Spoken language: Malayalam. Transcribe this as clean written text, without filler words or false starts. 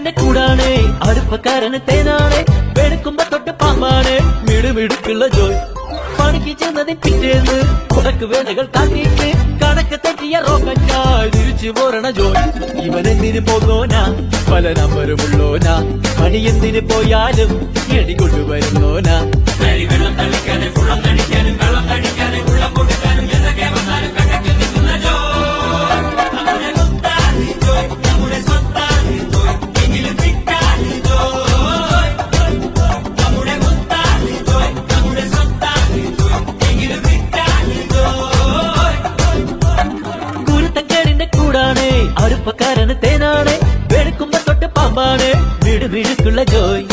കുരുത്തക്കേടിന്റെ കൂടാണ്, അടുപ്പക്കാരന് തേനാണ്, വെളുക്കുമ്പോ തൊട്ട് പാമ്പാണ്, മിടുമിടുക്കുള്ള ജോയ്. പണിക്ക് ചെന്നതിൻ പിറ്റേന്ന് കുടക്ക് വേലകൾ കാട്ടിയിട്ട് കണക്ക് തെറ്റിയ റോക്കറ്റായി തിരിച്ചു പോരണ ജോയ്. ഇവനെന്തിന് പോകോനാ, പല നമ്പരുമുള്ളോനാ, പണി എന്തിന് പോയാലും എടി കൊണ്ടുവരുന്നോനാ. വെള്ളം തളിക്കാനും വെള്ളം തടിക്കാനും വെള്ളം തടിക്കാനും വെള്ളം കൊടുക്കാനും എന്തൊക്കെ വന്നാലും കണക്ക് നിൽക്കുന്ന ജോയ്. നമ്മുടെ സ്വത്താണി ജോയ്, നമ്മുടെ സ്വത്താണി ജോയ്, എങ്കിലും ഫിറ്റാണി ജോയ്. നമ്മുടെ സ്വത്താണി ജോയ്, നമ്മുടെ സ്വത്താണി ജോയ്, എങ്കിലും ഫിറ്റാണി ജോയ്. കുരുത്തക്കേടിന്റെ കൂടാണ്, അടുപ്പക്കാരന് തേനാണ്, വെളുക്കുമ്പോ തൊട്ട് പാമ്പാണ്, മിടുമിടുക്കുള്ള ജോയ്.